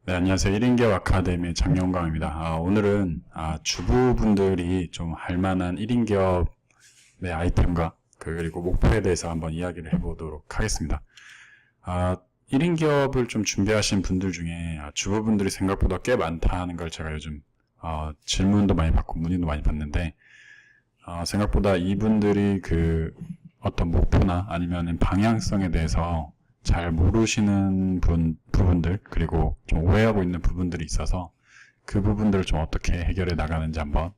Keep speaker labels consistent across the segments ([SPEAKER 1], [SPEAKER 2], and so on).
[SPEAKER 1] 네, 안녕하세요. 1인기업 아카데미 장영광입니다. 오늘은 주부분들이 좀 할만한 1인기업의 아이템과 그리고 목표에 대해서 한번 이야기를 해보도록 하겠습니다. 1인기업을 좀 준비하신 분들 중에 주부분들이 생각보다 꽤 많다는 걸 제가 요즘 질문도 많이 받고 문의도 많이 받는데 생각보다 이분들이 그 어떤 목표나 아니면 방향성에 대해서 잘 모르시는 부분들 그리고 좀 오해하고 있는 부분들이 있어서 그 부분들을 좀 어떻게 해결해 나가는지 한번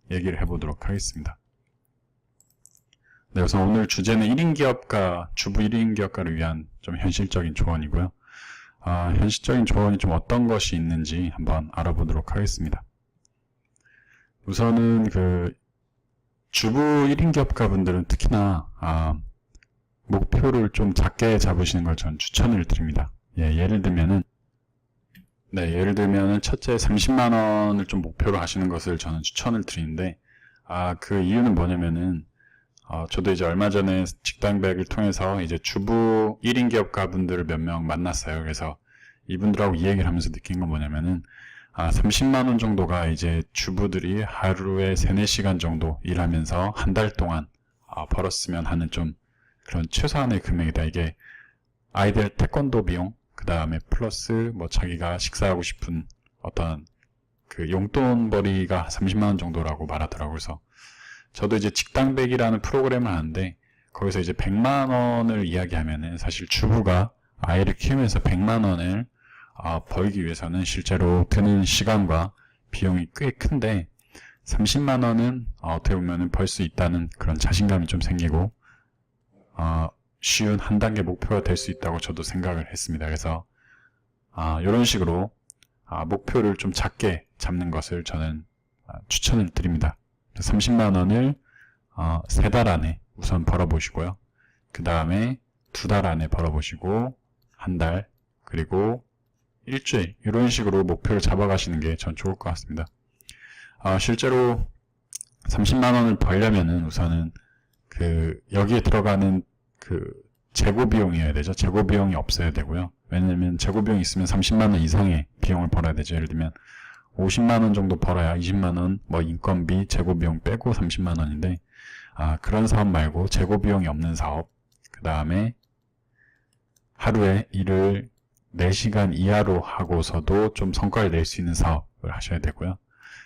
[SPEAKER 1] 얘기를 해보도록 하겠습니다. 네, 우선 오늘 주제는 1인 기업가, 주부 1인 기업가를 위한 좀 현실적인 조언이고요. 현실적인 조언이 좀 어떤 것이 있는지 한번 알아보도록 하겠습니다. 우선은 그 주부 1인 기업가 분들은 특히나 목표를 좀 작게 잡으시는 걸 전 추천을 드립니다. 예를 들면은 첫째 30만 원을 좀 목표로 하시는 것을 저는 추천을 드리는데 그 이유는 뭐냐면은 저도 이제 얼마 전에 직당백을 통해서 이제 주부 1인 기업가 분들을 몇 명 만났어요. 그래서 이분들하고 이 얘기를 하면서 느낀 건 뭐냐면은 30만 원 정도가 이제 주부들이 하루에 3, 4시간 정도 일하면서 한 달 동안 벌었으면 하는 좀 그런 최소한의 금액이다. 이게 아이들 태권도 비용, 그 다음에 플러스 뭐 자기가 식사하고 싶은 어떤 그 용돈벌이가 30만 원 정도라고 말하더라고요. 그래서 저도 이제 직당백이라는 프로그램을 하는데 거기서 이제 100만 원을 이야기하면은 사실 주부가 아이를 키우면서 100만 원을 벌기 위해서는 실제로 드는 시간과 비용이 꽤 큰데 30만 원은 어떻게 보면은 벌 수 있다는 그런 자신감이 좀 생기고 쉬운 한 단계 목표가 될 수 있다고 저도 생각을 했습니다. 그래서 이런 식으로 목표를 좀 작게 잡는 것을 저는 추천을 드립니다. 30만 원을 3달 안에 우선 벌어보시고요. 그 다음에 2달 안에 벌어보시고 한 달, 그리고 일주일 이런 식으로 목표를 잡아가시는 게 전 좋을 것 같습니다. 실제로 30만 원을 벌려면은 우선은 여기에 들어가는 재고 비용이어야 되죠. 재고 비용이 없어야 되고요. 왜냐면 재고 비용이 있으면 30만 원 이상의 비용을 벌어야 되죠. 예를 들면 50만 원 정도 벌어야 20만 원 뭐 인건비, 재고 비용 빼고 30만 원인데 그런 사업 말고 재고 비용이 없는 사업, 그 다음에 하루에 일을 4시간 이하로 하고서도 좀 성과를 낼 수 있는 사업을 하셔야 되고요.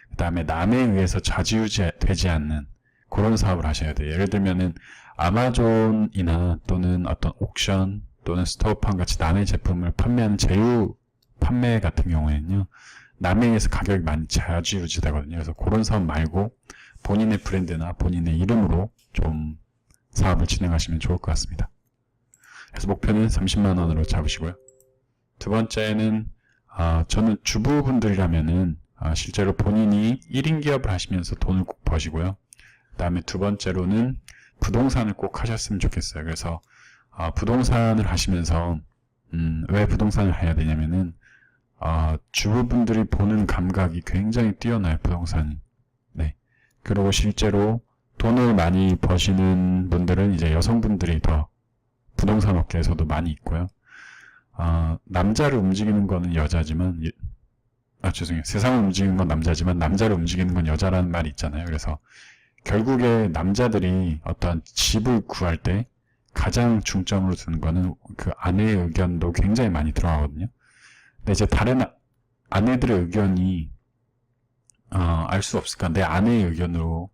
[SPEAKER 1] 그 다음에 남에 의해서 좌지우지 되지 않는 그런 사업을 하셔야 돼요. 예를 들면은 아마존이나 또는 어떤 옥션 또는 스토어팜 같이 남의 제품을 판매하는 제휴 판매 같은 경우에는요, 남에 의해서 가격이 많이 좌지우지 되거든요. 그래서 그런 사업 말고 본인의 브랜드나 본인의 이름으로 좀 사업을 진행하시면 좋을 것 같습니다. 그래서 목표는 30만 원으로 잡으시고요. 두 번째는 저는 주부분들이라면은 실제로 본인이 1인 기업을 하시면서 돈을 꼭 버시고요. 그 다음에 두 번째로는 부동산을 꼭 하셨으면 좋겠어요. 그래서 부동산을 하시면서 왜 부동산을 해야 되냐면은 주부분들이 보는 감각이 굉장히 뛰어나요. 부동산이. 네. 그리고 실제로 돈을 많이 버시는 분들은 이제 여성분들이 더 부동산 업계에서도 많이 있고요. 남자를 움직이는 거는 여자지만 죄송해요. 세상을 움직이는 건 남자지만 남자를 움직이는 건 여자라는 말이 있잖아요. 그래서 결국에 남자들이 어떤 집을 구할 때 가장 중점으로 두는 거는 그 아내의 의견도 굉장히 많이 들어가거든요. 근데 이제 다른 아내들의 의견이 알 수 없을까? 내 아내의 의견으로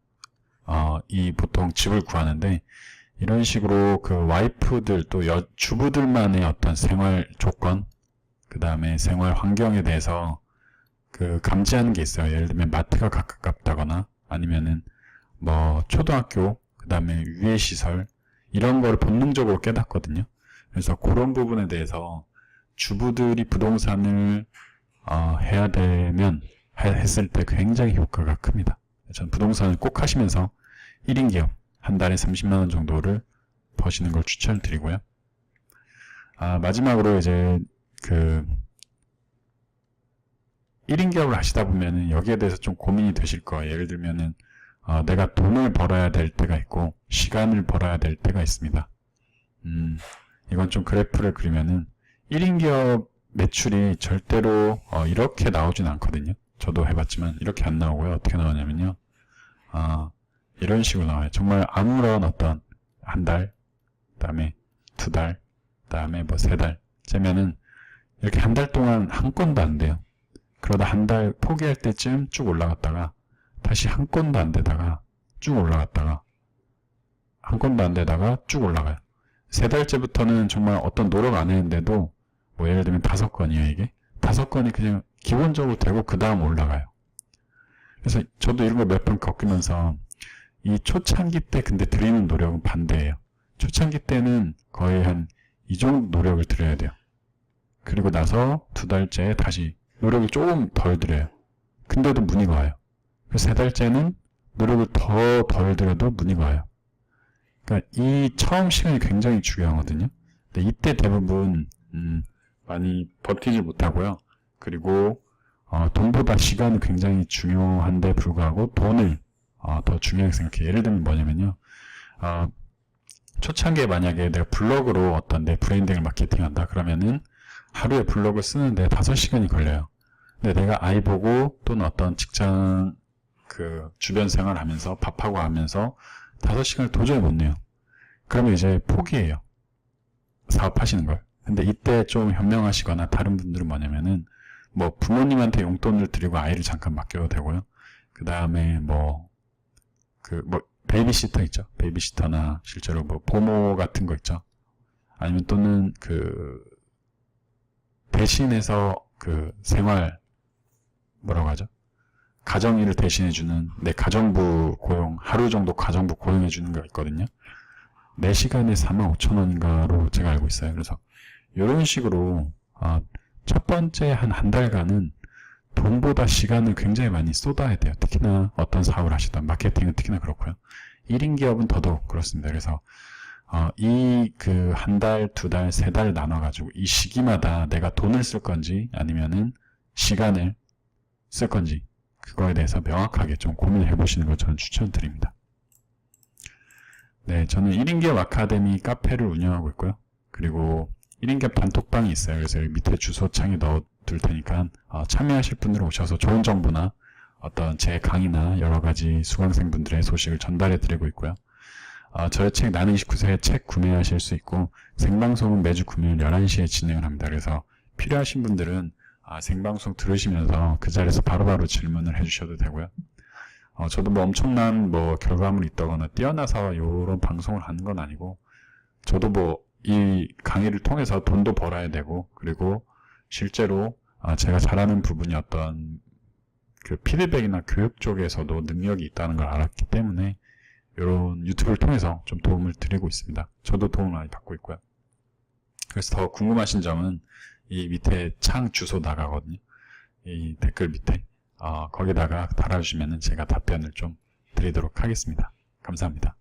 [SPEAKER 1] 보통 집을 구하는데 이런 식으로 그 와이프들 또 주부들만의 어떤 생활 조건, 그 다음에 생활 환경에 대해서 감지하는 게 있어요. 예를 들면 마트가 가깝다거나 아니면은 뭐 초등학교, 그 다음에 유해시설 이런 걸 본능적으로 깨닫거든요. 그래서 그런 부분에 대해서 주부들이 부동산을 해야 되면 했을 때 굉장히 효과가 큽니다. 저는 부동산을 꼭 하시면서 1인 기업 한 달에 30만 원 정도를 버시는 걸 추천드리고요. 마지막으로 이제 1인 기업을 하시다 보면은 여기에 대해서 좀 고민이 되실 거예요. 예를 들면은 내가 돈을 벌어야 될 때가 있고 시간을 벌어야 될 때가 있습니다. 이건 좀 그래프를 그리면은 1인 기업 매출이 절대로 이렇게 나오진 않거든요. 저도 해봤지만 이렇게 안 나오고요. 어떻게 나오냐면요. 이런 식으로 나와요. 정말 아무런 어떤 한 달, 그 다음에 두 달, 그 다음에 뭐 세 달 째면은 이렇게 한 달 동안 한 건도 안 돼요. 그러다 한 달 포기할 때쯤 쭉 올라갔다가 다시 한 건도 안 되다가 쭉 올라갔다가 한 건도 안 되다가 쭉 올라가요. 세 달째부터는 정말 어떤 노력 안 했는데도 뭐 예를 들면 5건이에요 이게. 5건이 그냥 기본적으로 되고 그 다음 올라가요. 그래서 저도 이런 거 몇 번 겪으면서 이 초창기 때 근데 들이는 노력은 반대예요. 초창기 때는 거의 한 이 정도 노력을 들여야 돼요. 그리고 나서 두 달째 다시 노력을 조금 덜 들여요. 근데도 문의가 와요. 그래서 세 달째는 노력을 더 덜 들여도 문의가 와요. 그러니까 이 처음 시간이 굉장히 중요하거든요. 근데 이때 대부분 많이 버티지 못하고요. 그리고 돈보다 시간은 굉장히 중요한데 불구하고 돈을 더 중요하게 생각해요. 예를 들면 뭐냐면요. 초창기에 만약에 내가 블로그로 어떤 내 브랜딩을 마케팅한다 그러면은 하루에 블로그 쓰는데 5시간이 걸려요. 근데 내가 아이 보고 또는 어떤 직장 그 주변 생활하면서 밥하고 하면서 5시간을 도저히 못 내요. 그러면 이제 포기해요. 사업하시는 걸. 근데 이때 좀 현명하시거나 다른 분들은 뭐냐면은 뭐 부모님한테 용돈을 드리고 아이를 잠깐 맡겨도 되고요. 그 다음에 베이비시터 있죠. 베이비시터나 실제로 뭐 보모 같은 거 있죠. 아니면 또는 대신해서 생활 뭐라고 하죠? 가정일을 대신해주는 내 가정부 고용, 하루 정도 가정부 고용해주는 거 있거든요. 4시간에 45,000원인가로 제가 알고 있어요. 그래서 이런 식으로 첫 번째 한 달간은 돈보다 시간을 굉장히 많이 쏟아야 돼요. 특히나 어떤 사업을 하시던 마케팅은 특히나 그렇고요. 1인 기업은 더더욱 그렇습니다. 그래서 한 달, 두 달, 세 달 나눠가지고 이 시기마다 내가 돈을 쓸 건지 아니면은 시간을 쓸 건지 그거에 대해서 명확하게 좀 고민을 해보시는 걸 저는 추천드립니다. 네, 저는 1인 기업 아카데미 카페를 운영하고 있고요. 그리고 1인 기업 단톡방이 있어요. 그래서 여기 밑에 주소창에 넣어둘 테니까 참여하실 분들은 오셔서 좋은 정보나 어떤 제 강의나 여러가지 수강생분들의 소식을 전달해 드리고 있고요. 저의 책 나는 29세의 책 구매하실 수 있고 생방송은 매주 금요일 11시에 진행을 합니다. 그래서 필요하신 분들은 생방송 들으시면서 그 자리에서 바로바로 질문을 해주셔도 되고요. 저도 뭐 엄청난 결과물이 있다거나 뛰어나서 이런 방송을 하는 건 아니고 저도 이 강의를 통해서 돈도 벌어야 되고 그리고 실제로 제가 잘하는 부분이 어떤 피드백이나 교육 쪽에서도 능력이 있다는 걸 알았기 때문에 이런 유튜브를 통해서 좀 도움을 드리고 있습니다. 저도 도움을 많이 받고 있고요. 그래서 더 궁금하신 점은 이 밑에 창 주소 나가거든요. 이 댓글 밑에 거기다가 달아주시면 제가 답변을 좀 드리도록 하겠습니다. 감사합니다.